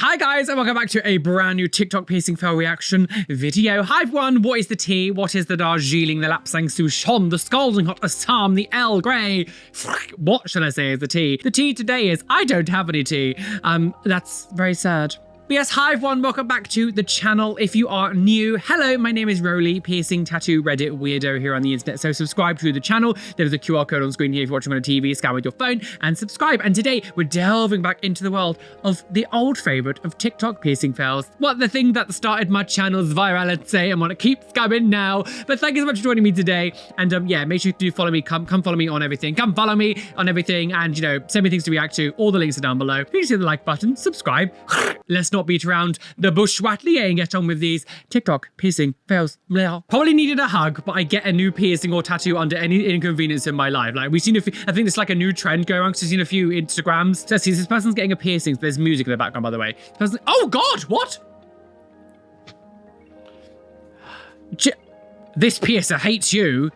Hi guys, and welcome back to a brand new TikTok piercing fail reaction video. Hi everyone, what is the tea? What is the Darjeeling, the Lapsang Souchong, the Scalding Hot Assam, the Earl Grey? What shall I say is the tea? The tea today is I don't have any tea. That's very sad. But yes, hi everyone, welcome back to the channel. If you are new, hello, my name is Roly, piercing tattoo Reddit weirdo here on the internet. So subscribe to the channel. There's a QR code on screen here if you're watching on a TV, scan with your phone and subscribe. And today we're delving back into the world of the old favorite of TikTok piercing fails. What, the thing that started my channel's virality and want to keep scamming now. But thank you so much for joining me today. And yeah, make sure you do follow me. Come follow me on everything. Come follow me on everything. And you know, send me things to react to. All the links are down below. Please hit the like button, subscribe. Let's not beat around the bush and get on with these TikTok piercing fails. Probably needed a hug, but I get a new piercing or tattoo under any inconvenience in my life. Like we've seen a few, I think it's like a new trend going on because we've seen a few Instagrams. So see, this person's getting a piercing. There's music in the background, by the way. Oh God, what? This piercer hates you.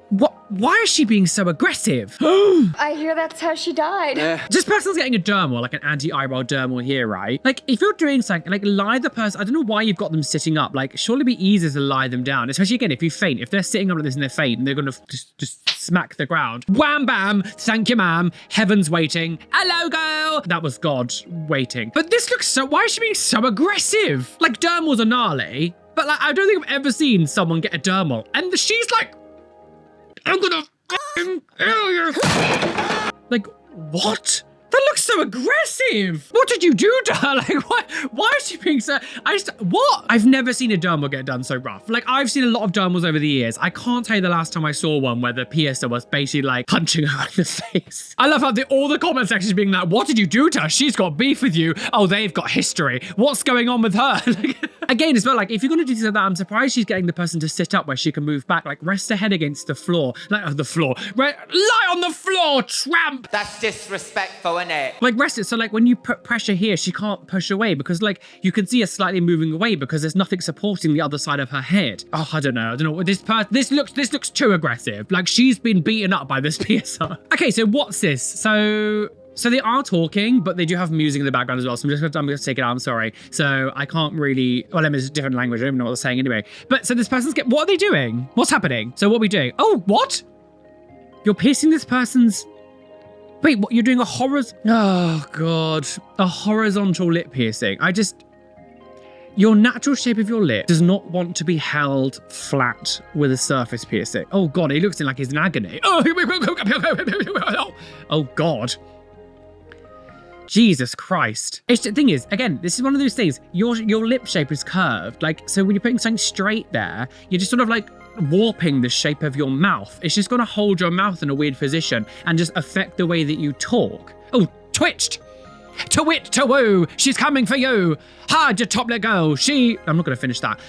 What? Why is she being so aggressive? I hear that's how she died. This person's getting a dermal, like an anti-eyebrow dermal here, right? Like, if you're doing something, like, lie the person. I don't know why you've got them sitting up. Like, surely it'd be easier to lie them down. Especially, again, if you faint. If they're sitting up like this and they're faint, and they're gonna just smack the ground. Wham, bam, thank you, ma'am. Heaven's waiting. Hello, girl. That was God waiting. But this looks so, why is she being so aggressive? Like, dermals are gnarly, but like, I don't think I've ever seen someone get a dermal. And she's like, I'm gonna f***ing kill you. Like, what? That looks so aggressive. What did you do to her? Like, why is she being so, what? I've never seen a dermal get done so rough. Like, I've seen a lot of dermals over the years. I can't tell you the last time I saw one where the piercer was basically like punching her in the face. I love how all the comment sections being like, what did you do to her? She's got beef with you. Oh, they've got history. What's going on with her? Like, again, as well, like, if you're gonna do things like that, I'm surprised she's getting the person to sit up where she can move back, like rest her head against the floor. Like, the floor. Lie on the floor, tramp! That's disrespectful, isn't it? Like, rest it. So, like, when you put pressure here, she can't push away because, like, you can see her slightly moving away because there's nothing supporting the other side of her head. Oh, I don't know what this looks too aggressive. Like, she's been beaten up by this piercer. Okay, so what's this? So they are talking, but they do have music in the background as well. So I'm gonna take it out. I'm sorry. So I can't really, well, I mean, it's a different language. I don't even know what they're saying anyway. But so this person's what are they doing? What's happening? So what are we doing? Oh, what? You're piercing this person's, wait, what? You're doing oh God, a horizontal lip piercing. Your natural shape of your lip does not want to be held flat with a surface piercing. Oh God, he looks like he's in agony. Oh God. Jesus Christ. The thing is, again, this is one of those things, your lip shape is curved. Like, so when you're putting something straight there, you're just sort of like warping the shape of your mouth. It's just gonna hold your mouth in a weird position and just affect the way that you talk. Oh, twitched. To wit, to woo, she's coming for you. Hard, you top lip girl. I'm not gonna finish that.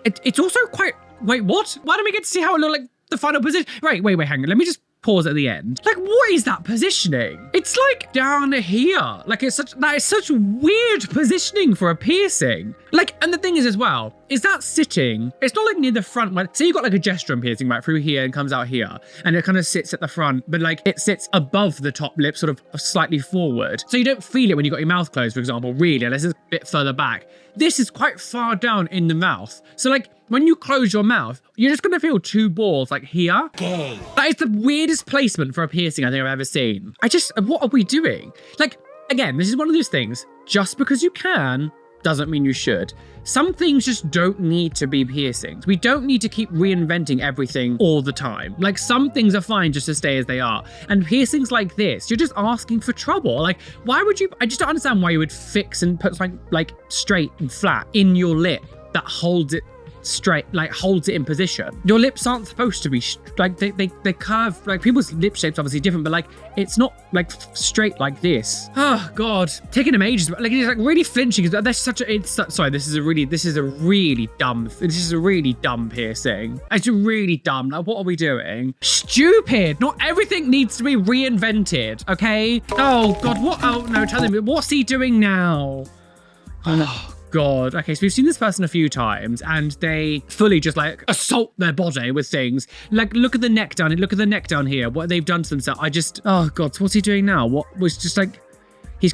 It's also quite, wait, what? Why don't we get to see how it looked like the final position? Right, wait, hang on. Let me just pause at the end. Like, what is that positioning? It's like down here. Like, that is such weird positioning for a piercing. Like, and the thing is as well, is that sitting, it's not like near the front, like, say you got like a gestural piercing right through here and comes out here, and it kind of sits at the front, but like it sits above the top lip, sort of slightly forward. So you don't feel it when you got your mouth closed, for example, really, unless it's a bit further back. This is quite far down in the mouth. So like, when you close your mouth, you're just gonna feel two balls like here. Gay. That is the weirdest placement for a piercing I think I've ever seen. What are we doing? Like, again, this is one of those things, just because you can, doesn't mean you should. Some things just don't need to be piercings. We don't need to keep reinventing everything all the time. Like, some things are fine just to stay as they are. And piercings like this, you're just asking for trouble. Like, why would you, I just don't understand why you would fix and put something like straight and flat in your lip that holds it straight, like holds it in position. Your lips aren't supposed to be like they curve. Like, people's lip shapes obviously different, but like it's not like straight like this. Oh God, taking them ages. Like, it's like really flinching. That's such a. Sorry, this is a really dumb piercing. It's really dumb. Like, what are we doing? Stupid. Not everything needs to be reinvented. Okay. Oh God, what? Oh no, tell me, what's he doing now? Oh no. God. Okay, so we've seen this person a few times and they fully just like assault their body with things. Like, look at the neck down here. Look at the neck down here. What they've done to themselves. Oh God, so what's he doing now? What was just like, He's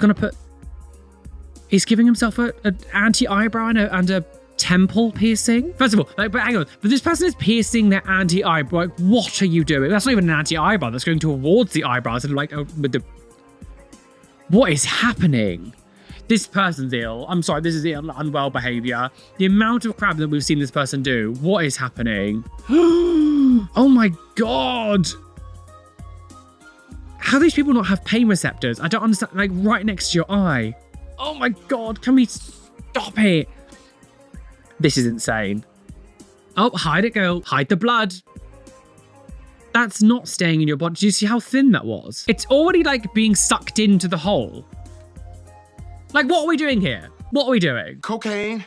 giving himself an anti-eyebrow and a temple piercing. First of all, like, but hang on, but this person is piercing their anti-eyebrow. Like, what are you doing? That's not even an anti-eyebrow. That's going towards the eyebrows and like with the. What is happening? This person's ill. I'm sorry, this is unwell behavior. The amount of crap that we've seen this person do. What is happening? Oh my God. How do these people not have pain receptors? I don't understand. Like right next to your eye. Oh my God, can we stop it? This is insane. Oh, hide it, girl. Hide the blood. That's not staying in your body. Do you see how thin that was? It's already like being sucked into the hole. Like, what are we doing here? What are we doing? Cocaine,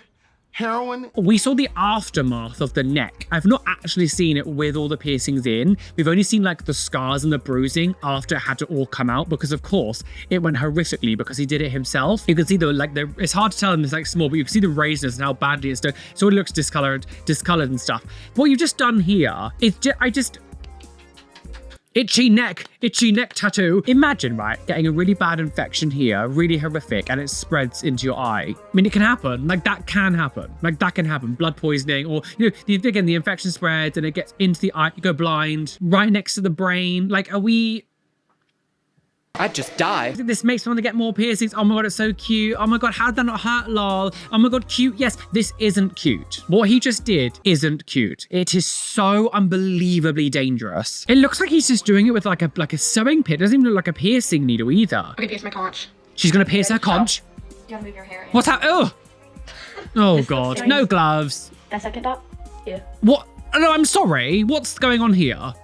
heroin. We saw the aftermath of the neck. I've not actually seen it with all the piercings in. We've only seen like the scars and the bruising after it had to all come out because of course it went horrifically because he did it himself. You can see it's hard to tell in this like small, but you can see the razors and how badly it's done. So it looks discolored and stuff. What you've just done here is itchy neck tattoo. Imagine, right, getting a really bad infection here, really horrific, and it spreads into your eye. I mean, it can happen. Like, that can happen. Like, that can happen. Blood poisoning, or, you know, again, the infection spreads and it gets into the eye, you go blind, right next to the brain. Like, are we... I'd just die. This makes me want to get more piercings. Oh my God, it's so cute. Oh my God, how did that not hurt, lol? Oh my God, cute. Yes, this isn't cute. What he just did isn't cute. It is so unbelievably dangerous. It looks like he's just doing it with like a sewing pit. It doesn't even look like a piercing needle either. Okay, pierce my conch. She's gonna pierce her conch. You gotta move your hair in. What's that? Oh God, no gloves. That second up? Yeah. What? No, I'm sorry. What's going on here?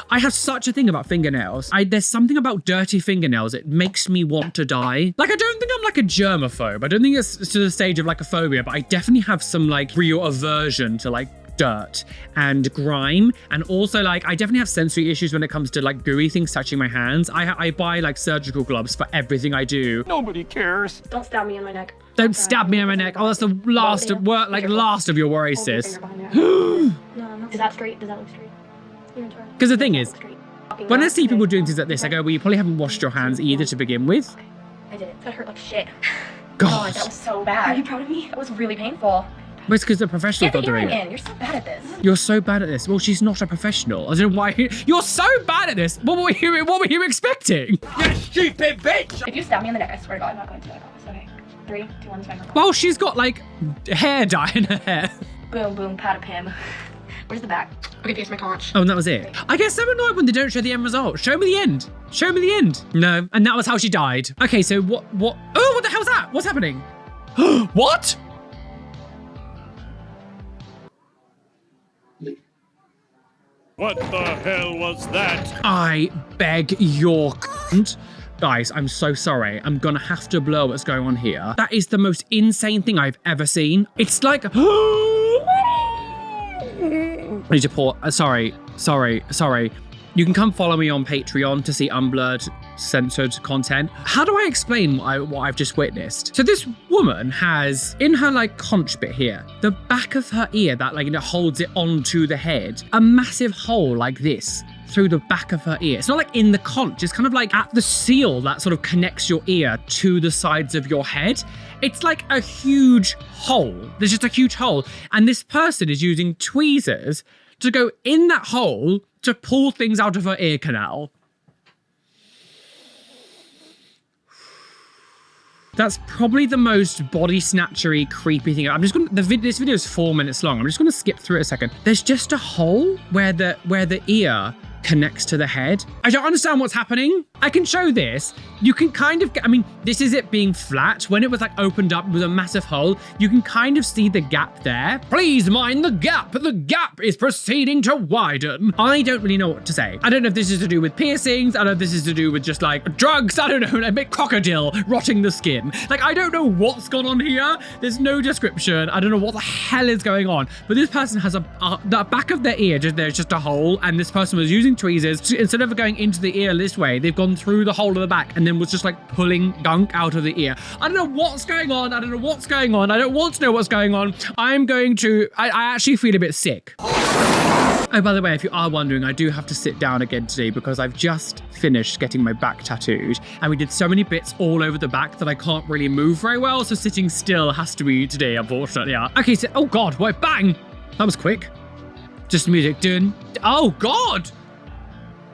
I have such a thing about fingernails. There's something about dirty fingernails. It makes me want to die. Like, I don't think I'm like a germaphobe. I don't think it's to the stage of like a phobia, but I definitely have some like real aversion to like dirt and grime. And also like, I definitely have sensory issues when it comes to like gooey things touching my hands. I buy like surgical gloves for everything I do. Nobody cares. Don't stab me in my neck. Don't stab me in my neck. Oh, that's the last of work, like last of your worries, sis. No. Is that straight? Does that look straight? Because the thing is, when I see people doing things like this, I go, well, you probably haven't washed your hands either to begin with. Okay. I did it. That hurt like shit. God. That was so bad. Are you proud of me? That was really painful. But it's because the professionals are doing it. You're so bad at this. You're so bad at this. Well, she's not a professional. I don't know why. You're so bad at this. What were you expecting? You stupid bitch! If you stab me in the neck, I swear to God, I'm not going to. I promise. Okay. 3, 2, 1, smack my Well, she's got like hair dye in her hair. Boom, boom, pat a him. Where's the back? Okay, pierce my conch. Oh, and that was it. I get so annoyed when they don't show the end result. Show me the end. Show me the end. No, and that was how she died. Okay, so what? Oh, what the hell's that? What's happening? What? What the hell was that? I beg your cunt. Guys, I'm so sorry. I'm gonna have to blur what's going on here. That is the most insane thing I've ever seen. It's like... I need to pause. Sorry. You can come follow me on Patreon to see unblurred, censored content. How do I explain what I've just witnessed? So this woman has, in her like conch bit here, the back of her ear that like, you know, holds it onto the head, a massive hole like this through the back of her ear. It's not like in the conch, it's kind of like at the seal that sort of connects your ear to the sides of your head. It's like a huge hole. There's just a huge hole. And this person is using tweezers to go in that hole to pull things out of her ear canal. That's probably the most body snatchery, creepy thing. I'm just gonna, this video is 4 minutes long. I'm just gonna skip through it a second. There's just a hole where the ear connects to the head. I don't understand what's happening. I can show this. You can kind of get, I mean, this is it being flat. When it was like opened up with a massive hole, you can kind of see the gap there. Please mind the gap. The gap is proceeding to widen. I don't really know what to say. I don't know if this is to do with piercings. I don't know if this is to do with just like drugs. I don't know, a bit crocodile rotting the skin. Like, I don't know what's gone on here. There's no description. I don't know what the hell is going on. But this person has the back of their ear, there's just a hole, and this person was using tweezers. Instead of going into the ear this way, they've gone through the hole of the back and then was just like pulling gunk out of the ear. I don't know what's going on. I don't know what's going on. I don't want to know what's going on. I actually feel a bit sick. Oh, by the way, if you are wondering, I do have to sit down again today because I've just finished getting my back tattooed and we did so many bits all over the back that I can't really move very well. So sitting still has to be today, unfortunately. Yeah. Okay, so, oh God, what, bang. That was quick. Just music, done. Oh God.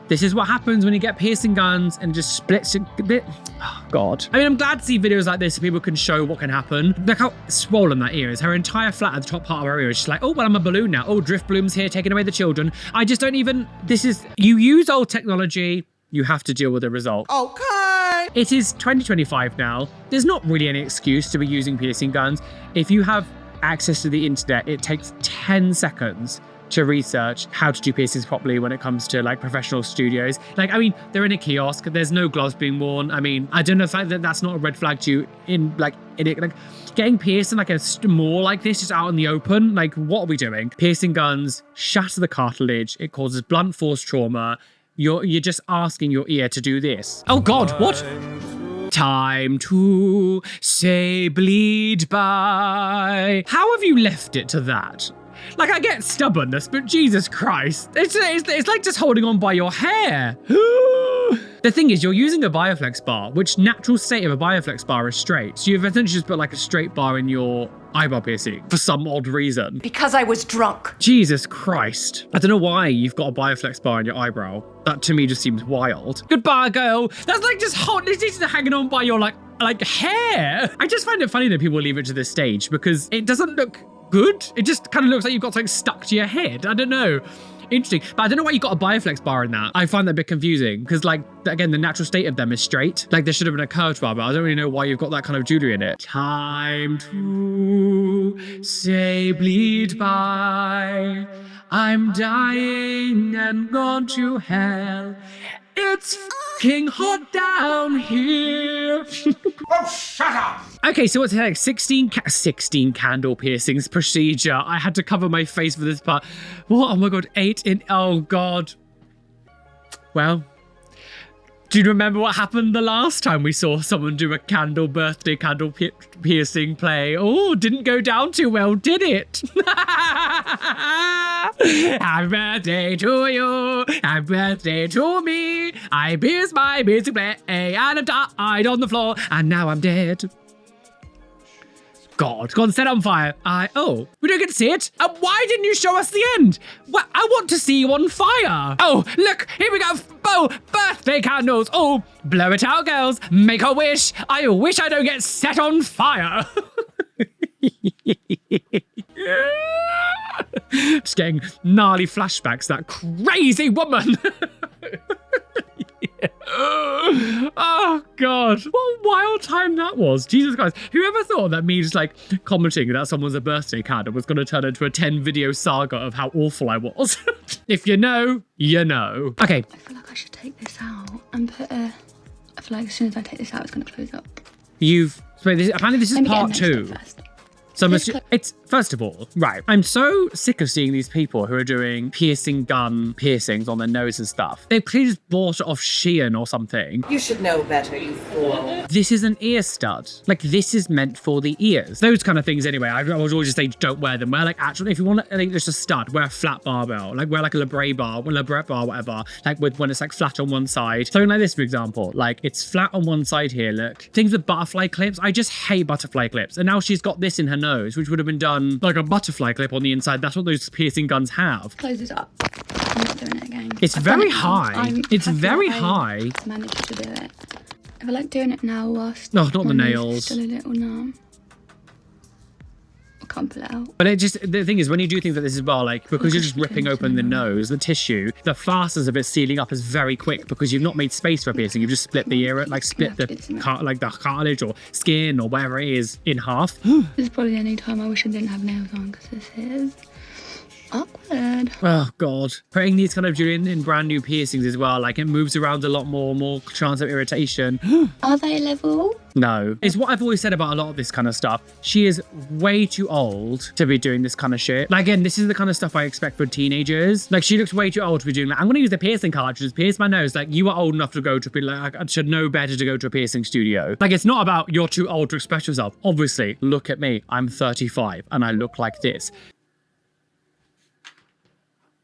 This is what happens when you get piercing guns and just splits a bit. Oh, God. I mean, I'm glad to see videos like this so people can show what can happen. Look how swollen that ear is. Her entire flat at the top part of her ear is just like, oh, well, I'm a balloon now. Oh, Drift Bloom's here taking away the children. I just don't even, you use old technology, you have to deal with the result. Okay. It is 2025 now. There's not really any excuse to be using piercing guns. If you have access to the internet, it takes 10 seconds to research how to do piercings properly when it comes to like professional studios. Like, I mean, they're in a kiosk, there's no gloves being worn. I mean, I don't know if that's not a red flag to you in it, getting pierced in like a mall like this, just out in the open. Like, what are we doing? Piercing guns shatter the cartilage. It causes blunt force trauma. You're just asking your ear to do this. Oh God, what? Time to say bleed by. How have you left it to that? Like, I get stubbornness, but Jesus Christ. It's like just holding on by your hair. The thing is, you're using a Bioflex bar, which natural state of a Bioflex bar is straight. So you've essentially just put like a straight bar in your eyebrow piercing for some odd reason. Because I was drunk. Jesus Christ. I don't know why you've got a Bioflex bar in your eyebrow. That to me just seems wild. Goodbye, girl. That's like just hot. It's just hanging on by your like hair. I just find it funny that people leave it to this stage because it doesn't look good. It just kind of looks like you've got something stuck to your head. I don't know. Interesting. But I don't know why you got a Bioflex bar in that. I find that a bit confusing because, like, again, the natural state of them is straight. Like, there should have been a curved bar, but I don't really know why you've got that kind of jewelry in it. Time to say bleed by. I'm dying and gone to hell. It's fucking hot down here. Oh, shut up! Okay, so what's the heck? 16 candle piercings procedure. I had to cover my face for this part. What? Oh my God, 8 in, oh God. Well, do you remember what happened the last time we saw someone do a birthday candle piercing play? Oh, didn't go down too well, did it? Happy birthday to you, happy birthday to me. I pierced my piercing play and I died on the floor and now I'm dead. God, gone set on fire. Oh, we don't get to see it. Why didn't you show us the end? Well, I want to see you on fire. Oh, look, here we go. Oh, birthday candles. Oh, blow it out, girls. Make a wish. I wish I don't get set on fire. Just getting gnarly flashbacks, that crazy woman. Oh God, what a wild time that was. Jesus Christ, whoever thought that me just like commenting that someone's a birthday candle was going to turn into a 10 video saga of how awful I was. If you know, you know. Okay. I feel like I should take this out and put a... I feel like as soon as I take this out, it's going to close up. Apparently this is part 2. So it's, first of all, right, I'm so sick of seeing these people who are doing piercing gun piercings on their nose and stuff. They clearly just bought it off Shein or something. You should know better, you fool. This is an ear stud. Like, this is meant for the ears. Those kind of things anyway. I would always just say don't wear them. Wear like actually, if you want like just a stud, wear a flat barbell. Like wear like a labret bar, whatever. Like when it's like flat on one side. Something like this, for example. Like it's flat on one side here, look. Things with butterfly clips. I just hate butterfly clips. And now she's got this in her nose, which would have been done like a butterfly clip on the inside. That's what those piercing guns have. Close this up. I'm not doing it again. It's very high. It's very high. I managed to do it. I feel like doing it now whilst... No, not the my nose nails. is still a little numb. I can't pull it out. But the thing is, when you do things like this as well, like, because you're just ripping open the nose, the tissue, the fastness of it sealing up is very quick because you've not made space for a piercing. You've just split the ear, like split the cartilage or skin or whatever it is in half. This is probably the only time I wish I didn't have nails on because this is awkward. Oh God. Putting these kind of jewelry in brand new piercings as well, like it moves around a lot more chance of irritation. Are they level? No. It's what I've always said about a lot of this kind of stuff. She is way too old to be doing this kind of shit. Like, again, this is the kind of stuff I expect for teenagers. Like, she looks way too old to be doing like, I'm going to use the piercing cartridges, pierce my nose. Like, you are old enough to go to be like, I should know better to go to a piercing studio. Like, it's not about you're too old to express yourself. Obviously, look at me. I'm 35 and I look like this.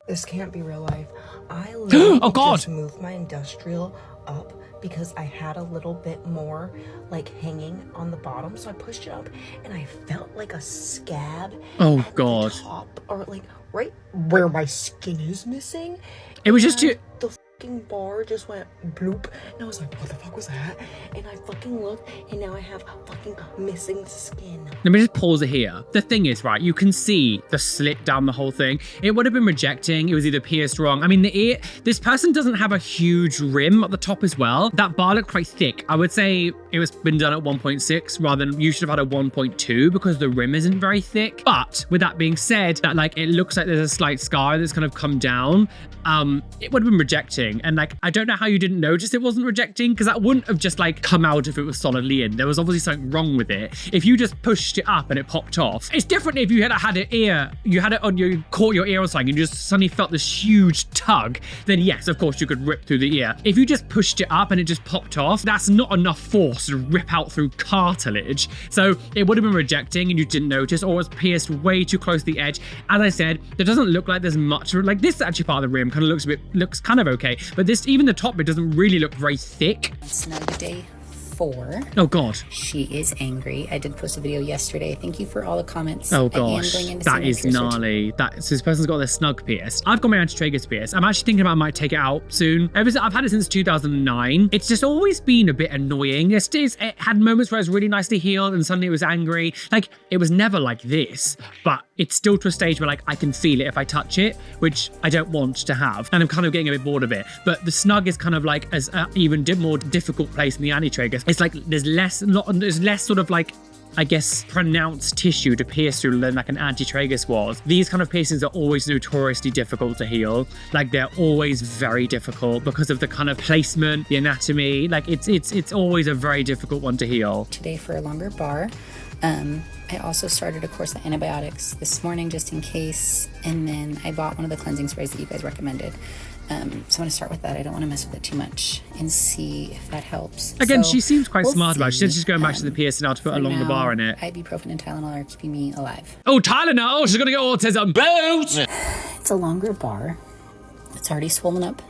This can't be real life. I literally Oh, God. just moved my industrial up because I had a little bit more like hanging on the bottom. So I pushed it up and I felt like a scab Oh, at God. the top, or like right where my skin is missing. It was just And too... the fucking bar just went bloop. And I was like, what the fuck was that? And I fucking looked and now I have fucking missing skin. Let me just pause it here. The thing is, right, you can see the slit down the whole thing. It would have been rejecting. It was either pierced wrong. I mean, the ear, this person doesn't have a huge rim at the top as well. That bar looked quite thick. I would say it was been done at 1.6 rather than you should have had a 1.2 because the rim isn't very thick. But with that being said, that like it looks like there's a slight scar that's kind of come down. It would have been rejecting. And like, I don't know how you didn't notice it wasn't rejecting because that wouldn't have just like come out if it was solidly in. There was obviously something wrong with it. If you just pushed it up and it popped off, it's different if you had an ear, you had it on you caught your ear or something and you just suddenly felt this huge tug, then yes, of course you could rip through the ear. If you just pushed it up and it just popped off, that's not enough force to rip out through cartilage. So it would have been rejecting and you didn't notice, or it was pierced way too close to the edge. As I said, it doesn't look like there's much, like this actually part of the rim kind of looks kind of okay, but this, even the top bit doesn't really look very thick. Snug day 4. Oh God. She is angry. I did post a video yesterday. Thank you for all the comments. Oh I am gosh, going in to that see is my piercer gnarly. So this person's got their snug pierced. I've got my anti-tragus pierced. I'm actually thinking about I might take it out soon. I've had it since 2009. It's just always been a bit annoying. It had moments where it was really nicely healed and suddenly it was angry. Like, it was never like this, but it's still to a stage where like I can feel it if I touch it, which I don't want to have. And I'm kind of getting a bit bored of it. But the snug is kind of like as even more difficult place than the anti-tragus. It's like there's less sort of like, I guess, pronounced tissue to pierce through than like an anti-tragus was. These kind of piercings are always notoriously difficult to heal. Like, they're always very difficult because of the kind of placement, the anatomy. Like, it's always a very difficult one to heal. today for a longer bar. I also started a course of antibiotics this morning just in case, and then I bought one of the cleansing sprays that you guys recommended. So I'm going to start with that. I don't want to mess with it too much and see if that helps. Again, So, she seems quite we'll smart about it. She said see. she's going back to the piercing now to put a For longer now, bar in it. Ibuprofen and Tylenol are keeping me alive. Oh, Tylenol! Oh, she's going to get autism. Boot! It's a longer bar. It's already swollen up.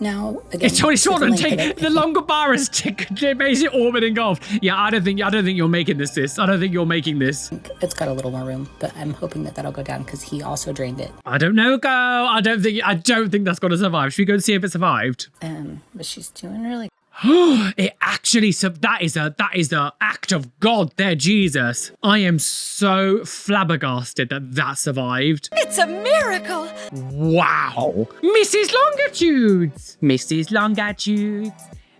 Now, again, It's already short and with the length of take it, the longer bar is basically orbit engulfed. Yeah, I don't think you're making this, sis. I don't think you're making this. It's got a little more room, but I'm hoping that that'll go down because he also drained it. I don't know, girl. I don't think that's gonna survive. Should we go and see if it survived? But she's doing really. It actually, that is a act of God there, Jesus. I am so flabbergasted that survived. It's a miracle! Wow. Mrs. Longitudes. Mrs. Longitudes.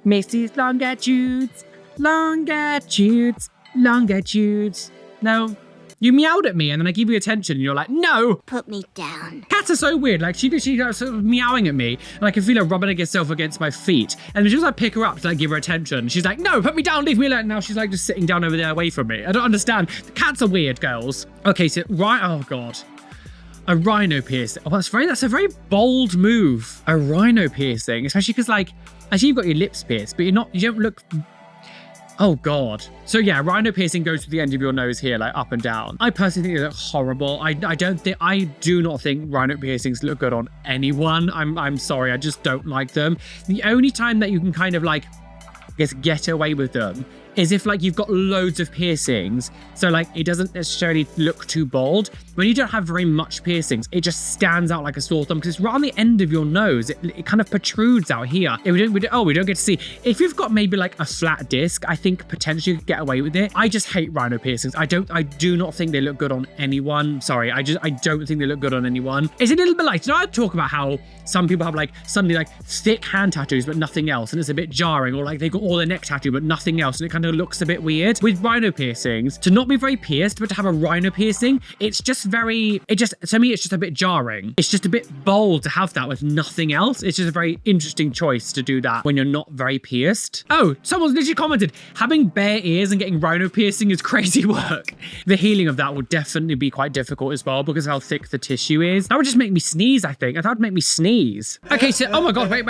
Mrs. Longitudes. Longitudes. Longitudes. No. You meowed at me and then I give you attention and you're like, no. Put me down. Cats are so weird. Like, she sort of meowing at me and I can feel her rubbing herself against my feet. And as soon as I pick her up to like give her attention, she's like, no, put me down, leave me alone. Now she's like just sitting down over there away from me. I don't understand. The cats are weird, girls. Okay, so oh God. A rhino piercing. Oh, that's a very bold move. A rhino piercing, especially because like, actually you've got your lips pierced, but you don't look. Oh God. So yeah, rhino piercing goes to the end of your nose here, like up and down. I personally think they look horrible. I do not think rhino piercings look good on anyone. I'm sorry, I just don't like them. The only time that you can kind of like, I guess, get away with them is if like you've got loads of piercings, so like it doesn't necessarily look too bold. When you don't have very much piercings, it just stands out like a sore thumb because it's right on the end of your nose. It kind of protrudes out here. We don't get to see. If you've got maybe like a flat disc, I think potentially you could get away with it. I just hate rhino piercings. I do not think they look good on anyone. Sorry, I don't think they look good on anyone. It's a little bit like, I talk about how some people have like suddenly like thick hand tattoos but nothing else, and it's a bit jarring, or like they've got all their neck tattoo but nothing else, and it kind of looks a bit weird. With rhino piercings, to not be very pierced but to have a rhino piercing, it's just to me it's just a bit jarring. It's just a bit bold to have that with nothing else. It's just a very interesting choice to do that when you're not very pierced. Oh, someone's literally commented, having bare ears and getting rhino piercing is crazy work. The healing of that will definitely be quite difficult as well because of how thick the tissue is. That would just make me sneeze, I think. That would make me sneeze. Okay, so, oh my God, wait.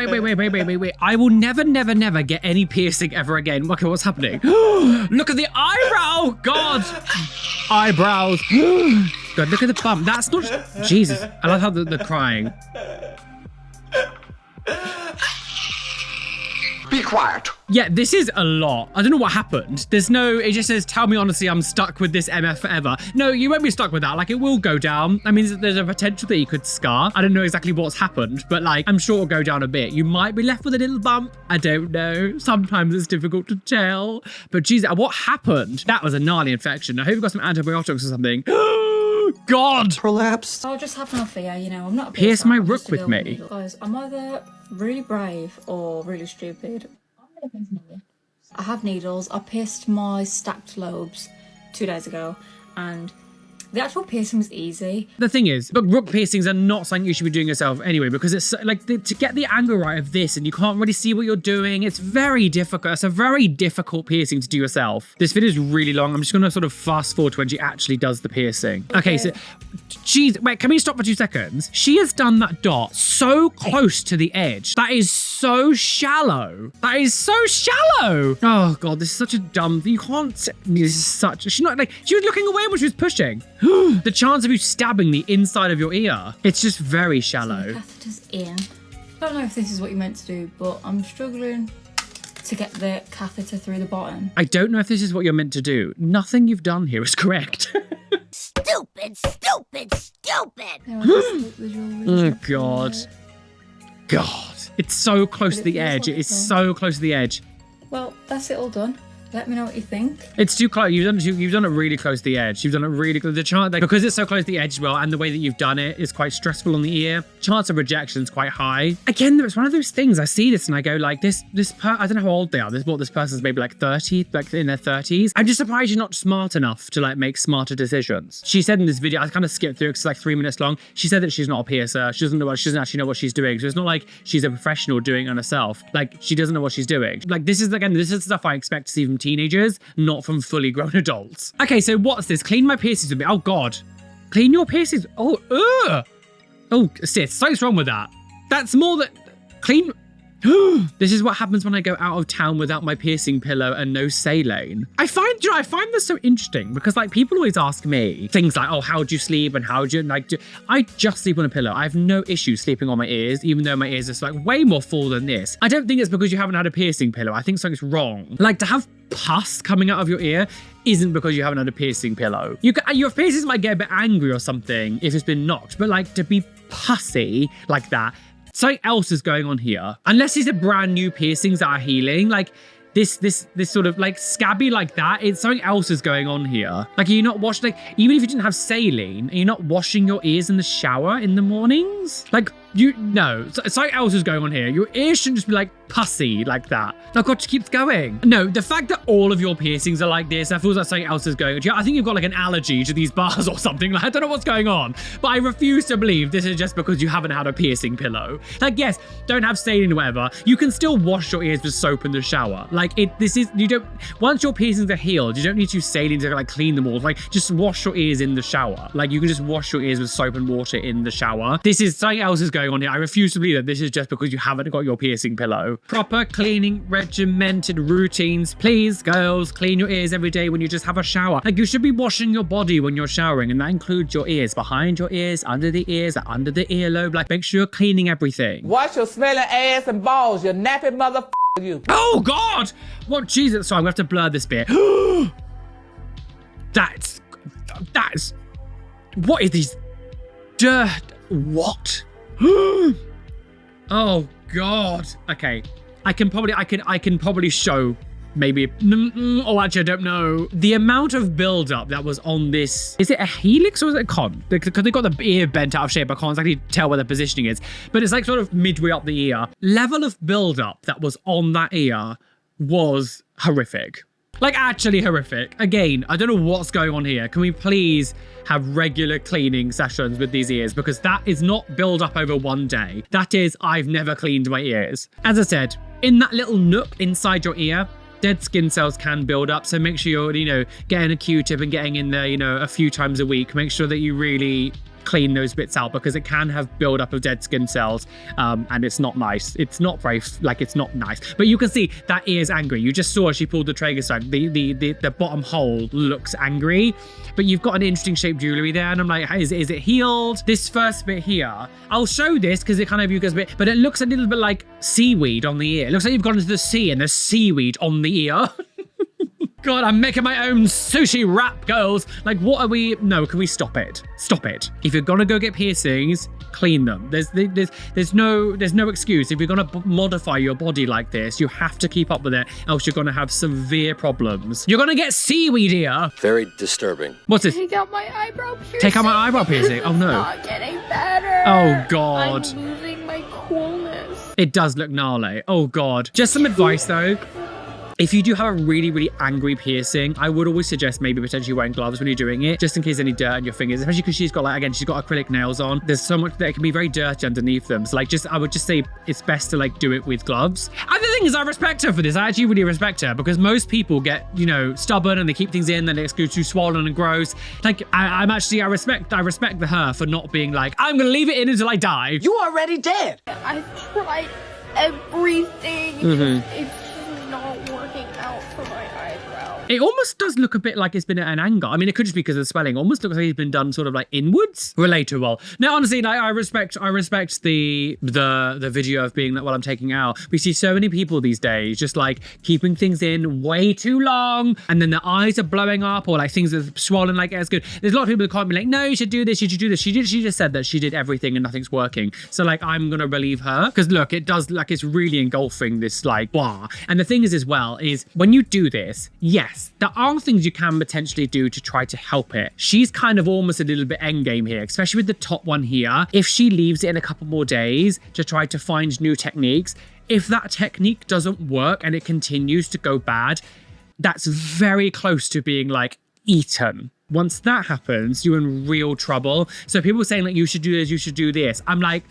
I will never get any piercing ever again. Okay, what's happening? Look at the eyebrow! God! Eyebrows. God, look at the bump. That's not... Jesus. I love how they're crying. Be quiet. Yeah, this is a lot. I don't know what happened. There's no... It just says, tell me honestly, I'm stuck with this MF forever. No, you won't be stuck with that. Like, it will go down. I mean, there's a potential that you could scar. I don't know exactly what's happened, but like, I'm sure it'll go down a bit. You might be left with a little bump. I don't know. Sometimes it's difficult to tell. But geez, what happened? That was a gnarly infection. I hope you've got some antibiotics or something. God! Prolapsed. I'll just have an fear, you know, I'm not a Pierce piercer, my I'm just rook a with girl me. needle. Guys, I'm either really brave or really stupid. I have needles. I pierced my stacked lobes 2 days ago, and the actual piercing was easy. The thing is, look, rook piercings are not something you should be doing yourself anyway, because it's like to get the angle right of this and you can't really see what you're doing. It's very difficult. It's a very difficult piercing to do yourself. This video is really long. I'm just going to sort of fast forward to when she actually does the piercing. Okay, so geez, wait, can we stop for 2 seconds? She has done that dot so close to the edge. That is so shallow. That is so shallow. Oh God, this is such a dumb thing. You can't, this is such, she's not like, she was looking away when she was pushing. The chance of you stabbing the inside of your ear, it's just very shallow. The catheter's in. I don't know if this is what you meant to do, but I'm struggling to get the catheter through the bottom. I don't know if this is what you're meant to do. Nothing you've done here is correct. Stupid, stupid, stupid. Oh God. God. It's so close to the edge. It is so close to the edge. Well, that's it all done. Let me know what you think. It's too close. You've done it really close to the edge. You've done it really close. The chance, like, because it's so close to the edge as well, and the way that you've done it is quite stressful on the ear. Chance of rejection is quite high. Again, it's one of those things. I see this and I go like, I don't know how old they are. This person's maybe like 30, like in their 30s. I'm just surprised you're not smart enough to like make smarter decisions. She said in this video, I kind of skipped through because it's like 3 minutes long. She said that she's not a piercer. She doesn't actually know what she's doing. So it's not like she's a professional doing it on herself. Like, she doesn't know what she's doing. Like, this is stuff I expect to see from teenagers, not from fully grown adults. Okay, so what's this? Clean my piercings with me. Oh God. Clean your piercings. Oh, ugh. Oh, sis, something's wrong with that. That's more than clean. This is what happens when I go out of town without my piercing pillow and no saline. I find this so interesting because like people always ask me things like, oh, how do you sleep and how do you like do I just sleep on a pillow. I have no issue sleeping on my ears, even though my ears are like way more full than this. I don't think it's because you haven't had a piercing pillow. I think something's wrong. Like to have pus coming out of your ear isn't because you haven't had a piercing pillow. Your piercings might get a bit angry or something if it's been knocked, but like to be pussy like that, something else is going on here. Unless these are brand new piercings that are healing, like this sort of like scabby like that, it's something else is going on here. Like, are you not washing, like, even if you didn't have saline, are you not washing your ears in the shower in the mornings? Like, no, something else is going on here. Your ears shouldn't just be like pussy like that. Oh God, she keeps going. No, the fact that all of your piercings are like this, I feel like something else is going on. I think you've got like an allergy to these bars or something. Like, I don't know what's going on, but I refuse to believe this is just because you haven't had a piercing pillow. Like, yes, don't have saline or whatever. You can still wash your ears with soap in the shower. Like, once your piercings are healed, you don't need to use saline to like clean them all. Like, just wash your ears in the shower. Like, you can just wash your ears with soap and water in the shower. Something else is going on here. I refuse to believe that this is just because you haven't got your piercing pillow. Proper cleaning, regimented routines. Please, girls, clean your ears every day when you just have a shower. Like, you should be washing your body when you're showering, and that includes your ears, behind your ears, under the ears, under the earlobe. Like, make sure you're cleaning everything. Wash your smelling ass and balls, you nappy mother you. Oh God! What? Jesus! Sorry, I'm gonna have to blur this bit. That's. What is these? Dirt. What? Oh God. Okay. I can probably show maybe. Oh, actually, I don't know. The amount of build-up that was on this. Is it a helix or is it a con? Because they got the ear bent out of shape. I can't exactly tell where the positioning is. But it's like sort of midway up the ear. Level of build-up that was on that ear was horrific. Like, actually horrific. Again, I don't know what's going on here. Can we please have regular cleaning sessions with these ears? Because that is not build up over one day. That is, I've never cleaned my ears. As I said, in that little nook inside your ear, dead skin cells can build up. So make sure you're, getting a Q-tip and getting in there, a few times a week. Make sure that you really clean those bits out because it can have buildup of dead skin cells, and it's not nice. It's not very, like, it's not nice. But you can see that ear is angry. You just saw as she pulled the trigger side, the bottom hole looks angry, but you've got an interesting shaped jewelry there, and I'm like, is it healed? This first bit here, I'll show this because it kind of you guys a bit, but it looks a little bit like seaweed on the ear. It looks like you've gone into the sea and there's seaweed on the ear. God, I'm making my own sushi wrap, girls. Like, what are we? No, can we stop it? Stop it. If you're gonna go get piercings, clean them. There's no excuse. If you're gonna modify your body like this, you have to keep up with it, else you're gonna have severe problems. You're gonna get seaweed here. Very disturbing. What's this? Take out my eyebrow piercing. Take out my eyebrow piercing. Oh no. It's not getting better. Oh God. I'm losing my coolness. It does look gnarly. Oh God. Just some advice though. If you do have a really, really angry piercing, I would always suggest maybe potentially wearing gloves when you're doing it, just in case any dirt on your fingers, especially because she's got, like, again, she's got acrylic nails on. There's so much that it can be very dirty underneath them. So, like, I would just say it's best to, like, do it with gloves. And the thing is, I respect her for this. I actually really respect her because most people get, you know, stubborn and they keep things in, then it goes too swollen and gross. Like, I respect her for not being like, I'm gonna leave it in until I die. You already dead. I've tried everything. It's not working out for my eyebrow. It almost does look a bit like it's been at an angle. I mean, it could just be because of the swelling. It almost looks like it's been done sort of like inwards. Relatable. Now, honestly, like, I respect the video of being that while I'm taking out. We see so many people these days just like keeping things in way too long, and then their eyes are blowing up, or like things are swollen like as good. There's a lot of people that can't be like, no, you should do this, you should do this. She just said that she did everything and nothing's working. So like, I'm gonna believe her because look, it does, like, it's really engulfing this like blah. And the thing is as well is when you do this, yes, there are things you can potentially do to try to help it. She's kind of almost a little bit endgame here, especially with the top one here. If she leaves it in a couple more days to try to find new techniques, if that technique doesn't work and it continues to go bad, that's very close to being like eaten. Once that happens, you're in real trouble. So people saying like, you should do this, you should do this. I'm like,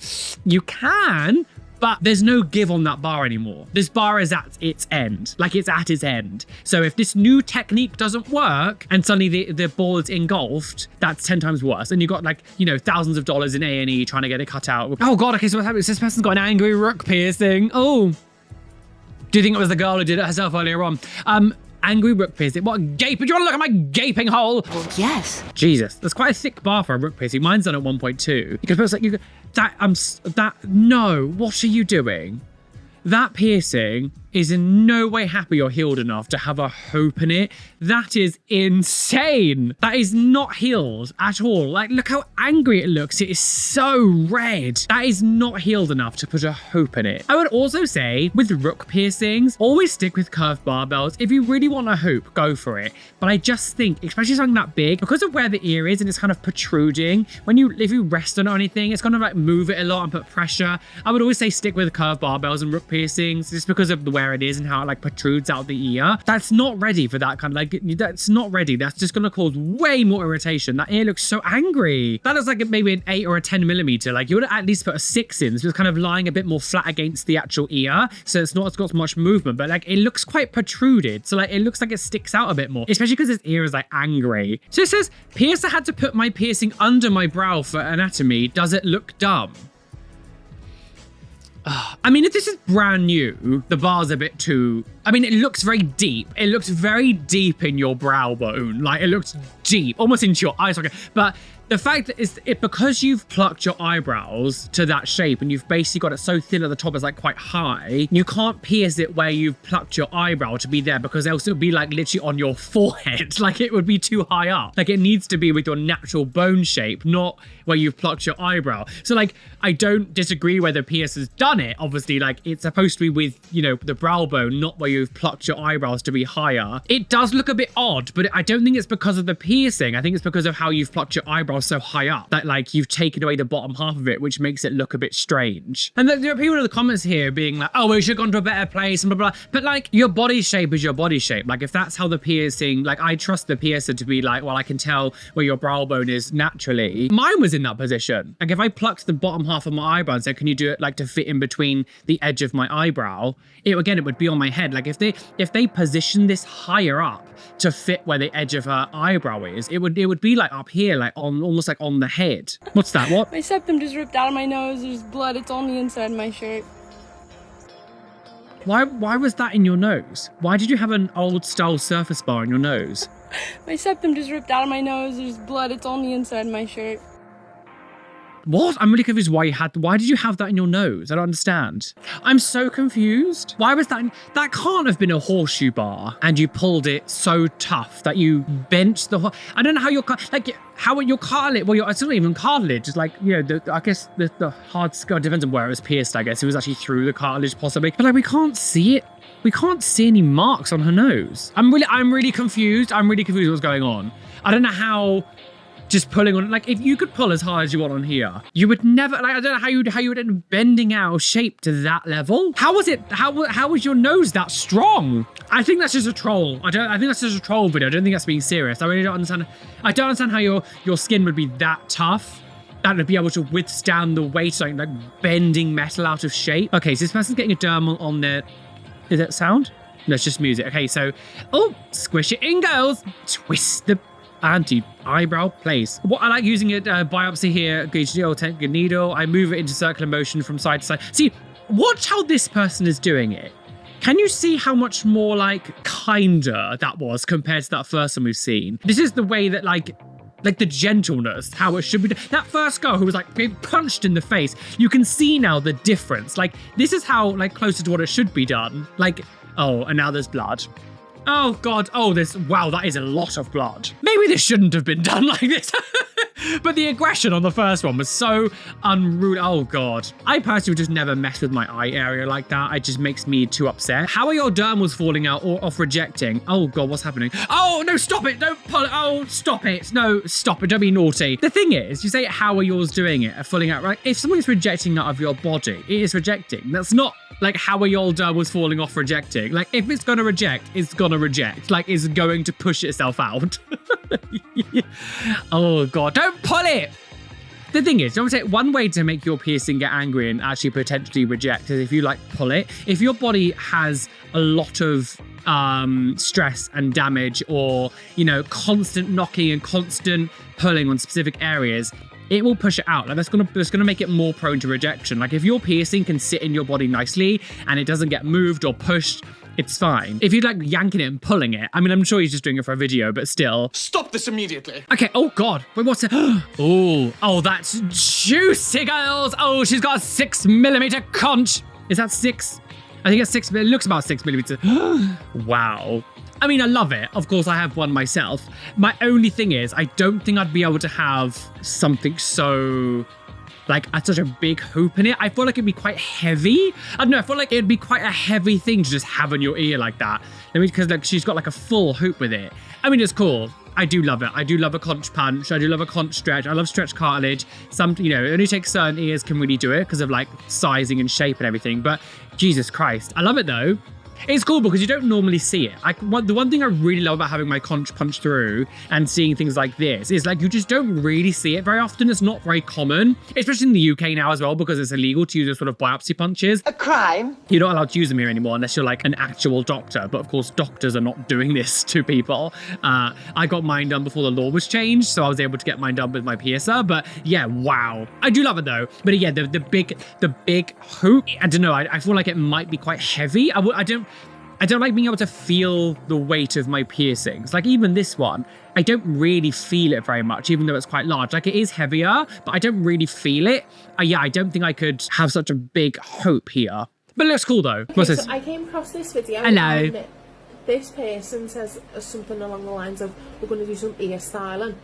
you can, but there's no give on that bar anymore. This bar is at its end. Like, it's at its end. So if this new technique doesn't work and suddenly the ball is engulfed, that's 10 times worse. And you got like, you know, thousands of dollars in A&E trying to get it cut out. Oh God, okay, so what's happening? This person's got an angry rook piercing. Oh. Do you think it was the girl who did it herself earlier on? Angry rook piercing. What gaping? Do you want to look at my gaping hole? Well, yes. Jesus, that's quite a thick bar for a rook piercing. Mine's done at 1.2. You can post like no. What are you doing? That piercing is in no way happy or healed enough to have a hope in it. That is insane. That is not healed at all. Like, look how angry it looks. It is so red. That is not healed enough to put a hope in it. I would also say with rook piercings, always stick with curved barbells. If you really want a hope, go for it. But I just think, especially something that big, because of where the ear is and it's kind of protruding, if you rest on it or anything, it's gonna like move it a lot and put pressure. I would always say stick with curved barbells and rook piercings just because of where it is and how it like protrudes out the ear. That's not ready for that kind of like, that's not ready. That's just gonna cause way more irritation. That ear looks so angry. That looks like maybe an 8 or a 10 millimeter. Like, you would at least put a 6 in, so it's kind of lying a bit more flat against the actual ear, so it's got much movement, but like it looks quite protruded, so like it looks like it sticks out a bit more, especially because his ear is like angry. So it says, piercer had to put my piercing under my brow for anatomy. Does it look dumb? I mean, if this is brand new, the bar's a bit too... I mean, it looks very deep. It looks very deep in your brow bone. Like, it looks deep, almost into your eye socket. But the fact that because you've plucked your eyebrows to that shape and you've basically got it so thin at the top, it's like quite high, you can't pierce it where you've plucked your eyebrow to be there, because else it would be like literally on your forehead. Like, it would be too high up. Like, it needs to be with your natural bone shape, not where you've plucked your eyebrow. So like, I don't disagree where the piercer's done it. Obviously, like, it's supposed to be with, you know, the brow bone, not where you've plucked your eyebrows to be higher. It does look a bit odd, but I don't think it's because of the piercing. I think it's because of how you've plucked your eyebrows so high up that like you've taken away the bottom half of it, which makes it look a bit strange. And there are people in the comments here being like, oh, we should have gone to a better place and blah, blah. But like, your body shape is your body shape. Like, if that's how the piercing, like, I trust the piercer to be like, well, I can tell where your brow bone is naturally. Mine was in that position. Like, if I plucked the bottom half of my eyebrow and said, can you do it like to fit in between the edge of my eyebrow? It would be on my head. Like, if they position this higher up to fit where the edge of her eyebrow is, it would be like up here, like on almost like on the head. What's that? What? My septum just ripped out of my nose. There's blood. It's on the inside of my shirt. Why was that in your nose? Why did you have an old style surface bar in your nose? My septum just ripped out of my nose. There's blood. It's on the inside of my shirt. What? I'm really confused why did you have that in your nose? I don't understand. I'm so confused. Why was that? That can't have been a horseshoe bar and you pulled it so tough that you bent the I don't know how your cartilage, well, it's not even cartilage. It's like, you know, I guess the hard skull, depends on where it was pierced, I guess. It was actually through the cartilage possibly. But like, we can't see it. We can't see any marks on her nose. I'm really confused. I'm really confused what's going on. I don't know how just pulling on, like, if you could pull as hard as you want on here, you would never, like, I don't know how you would end up bending out of shape to that level. How was your nose that strong? I think that's just a troll. I think that's just a troll video. I don't think that's being serious. I really don't understand. I don't understand how your skin would be that tough, that would be able to withstand the weight, like bending metal out of shape. Okay, so this person's getting a dermal on their, is that sound? No, it's just music. Okay, so, oh, squish it in, girls. Twist the anti-eyebrow place. What I like using it, biopsy here, take a needle, I move it into circular motion from side to side. See, watch how this person is doing it. Can you see how much more like kinder that was compared to that first one we've seen? This is the way that like the gentleness, how it should be done. That first girl who was like being punched in the face, you can see now the difference. Like, this is how like closer to what it should be done. Like, oh, and now there's blood. Oh God, oh wow, that is a lot of blood. Maybe this shouldn't have been done like this. But the aggression on the first one was so unruly. Oh God. I personally would just never mess with my eye area like that. It just makes me too upset. How are your dermals falling out or off rejecting? Oh God, what's happening? Oh no, stop it, don't pull it. Oh, stop it. No, stop it, don't be naughty. The thing is, you say, how are yours doing it? Are falling out, right? If something's rejecting out of your body, it is rejecting. That's not like how are your dermals falling off rejecting. Like, if it's gonna reject, it's gonna reject. Like, it's going to push itself out. Oh God, don't pull it. The thing is, don't say, one way to make your piercing get angry and actually potentially reject is if you like pull it. If your body has a lot of stress and damage, or, you know, constant knocking and constant pulling on specific areas, it will push it out. Like, that's gonna make it more prone to rejection. Like, if your piercing can sit in your body nicely and it doesn't get moved or pushed, it's fine. If you're like yanking it and pulling it, I mean, I'm sure he's just doing it for a video, but still. Stop this immediately. Okay, oh God, wait, what's it? Oh, that's juicy, girls. Oh, she's got a 6mm conch. Is that 6? I think it's 6, it looks about 6mm. Wow. I mean, I love it. Of course, I have one myself. My only thing is, I don't think I'd be able to have something so, like, such a big hoop in it. I feel like it'd be quite heavy. I don't know, I feel like it'd be quite a heavy thing to just have in your ear like that. I mean, because like, she's got like a full hoop with it. I mean, it's cool. I do love it. I do love a conch punch. I do love a conch stretch. I love stretch cartilage. Some, you know, it only takes certain ears can really do it because of like sizing and shape and everything. But Jesus Christ, I love it though. It's cool because you don't normally see it. The one thing I really love about having my conch punch through and seeing things like this is like you just don't really see it very often. It's not very common, especially in the UK now as well, because it's illegal to use those sort of biopsy punches. A crime? You're not allowed to use them here anymore unless you're like an actual doctor. But of course, doctors are not doing this to people. I got mine done before the law was changed, so I was able to get mine done with my piercer. But yeah, wow. I do love it though. But yeah, the big hoop, I don't know, I feel like it might be quite heavy. I don't like being able to feel the weight of my piercings. Like even this one, I don't really feel it very much, even though it's quite large. Like it is heavier, but I don't really feel it. Yeah, I don't think I could have such a big hope here. But it looks cool though. Okay, What's this? So I came across this video. Hello. And this person says something along the lines of, we're going to do some ear styling.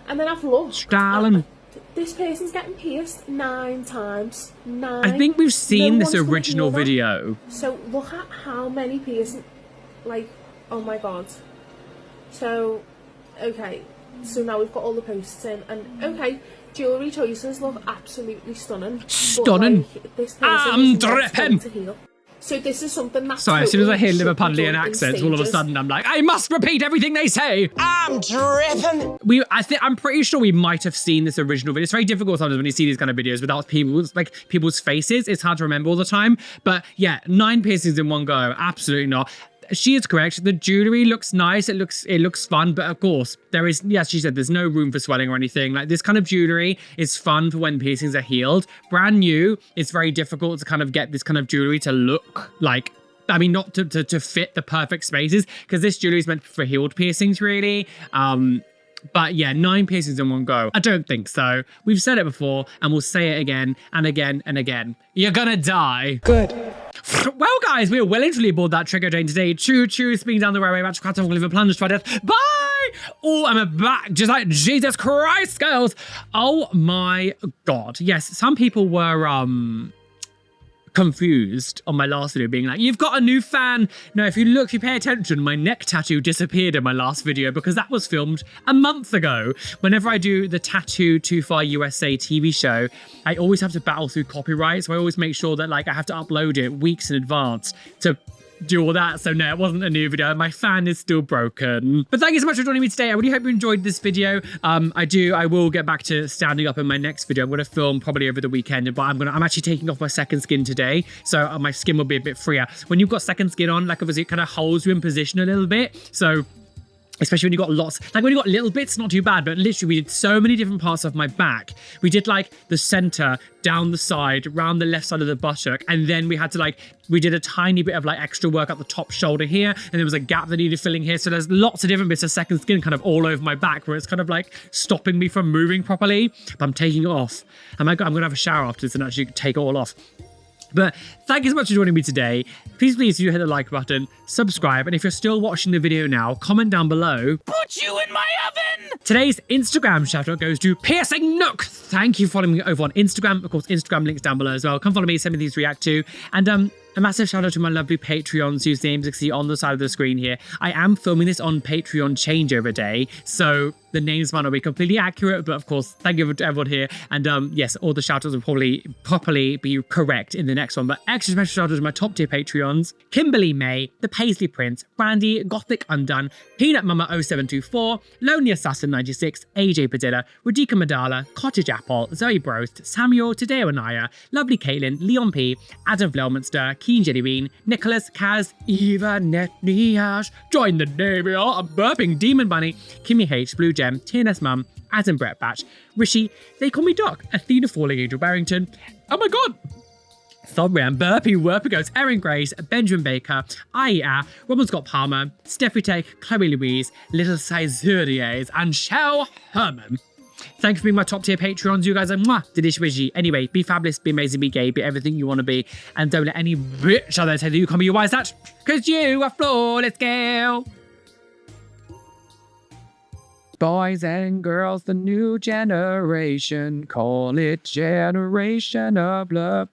And then I've looked. Styling. This person's getting pierced 9 times. 9. I think we've seen this one's gonna original hear that. video. So look at how many piercing, like, oh my God. So, okay, so now we've got all the posts in, and okay, jewellery choices look absolutely stunning. Stunning. But, like, this person I'm is not dripping. to heal. So this is something that's Sorry, as soon as I hear totally Liverpudlian accents, all of a sudden I'm like, I must repeat everything they say. I'm dripping. I'm pretty sure we might have seen this original video. It's very difficult sometimes when you see these kind of videos without people's faces. It's hard to remember all the time. But yeah, 9 piercings in one go. Absolutely not. she is correct. The jewelry looks nice. It looks fun, but of course there is, yes, she said there's no room for swelling or anything. Like this kind of jewelry is fun for when piercings are healed. Brand new, it's very difficult to kind of get this kind of jewelry to look like, I mean, not to fit the perfect spaces, because this jewelry is meant for healed piercings, really. But yeah, 9 piercings in one go. I don't think so. We've said it before, and we'll say it again and again and again. You're gonna die. Good. Well, guys, we are well and truly aboard that trigger train today. Choo choo, speeding down the railway, about to crash off, live a plunge to our death. Bye! Oh, I'm back, just like Jesus Christ, girls. Oh my God. Yes, some people were, confused on my last video, being like, you've got a new fan. No, if you pay attention, my neck tattoo disappeared in my last video because that was filmed a month ago. Whenever I do the Tattoo Too Far USA TV show, I always have to battle through copyright, so I always make sure that like I have to upload it weeks in advance to do all that. So no, it wasn't a new video. My fan is still broken. But thank you so much for joining me today. I really hope you enjoyed this video. I will get back to standing up in my next video. I'm going to film probably over the weekend, but I'm actually taking off my second skin today, so my skin will be a bit freer. When you've got second skin on, like obviously it kind of holds you in position a little bit, so especially when you got lots, like when you got little bits, not too bad, but literally we did so many different parts of my back. We did like the center, down the side, around the left side of the buttock, and then we had to we did a tiny bit of like extra work at the top shoulder here, and there was a gap that needed filling here. So there's lots of different bits of second skin kind of all over my back where it's kind of like stopping me from moving properly. But I'm taking it off. I'm gonna have a shower after this and actually take it all off. But thank you so much for joining me today. Please do hit the like button, subscribe, and if you're still watching the video now, comment down below. Put you in my oven! Today's Instagram shout out goes to Piercing Nook. Thank you for following me over on Instagram. Of course, Instagram links down below as well. Come follow me, send me these react to. And a massive shout out to my lovely Patreons whose names you can see on the side of the screen here. I am filming this on Patreon changeover day, so the names might not be completely accurate, but of course, thank you to everyone here. And yes, all the shout outs will probably properly be correct in the next one. But extra special shout out to my top tier Patreons: Kimberly May, The Paisley Prince, Brandy, Gothic Undone, Peanut Mama 0724, Lonely Assassin 96, AJ Padilla, Radika Madala, Cottage Apple, Zoe Brost, Samuel, Tadeo Anaya, Lovely Caitlin, Leon P, Adam Vlelmonster, Keen Jelly Bean, Nicholas, Kaz, Eva, Netniash, Join the Navy, I'm burping, Demon Bunny, Kimmy H, Blue Gem, TNS Mum, Adam Brett Batch, Rishi, They Call Me Doc, Athena Falling Angel Barrington, oh my God, sorry, I'm burpy goes, Erin Grace, Benjamin Baker, Aya, Robin Scott Palmer, Steffi Tech, Chloe Louise, Little Sizuriers, and Shell Herman. Thank you for being my top tier Patreons. You guys are delicious. Anyway, be fabulous, be amazing, be gay, be everything you want to be. And don't let any bitch out there tell you can't be. Why is that? Because you are flawless, girl. Boys and girls, the new generation. Call it generation of love.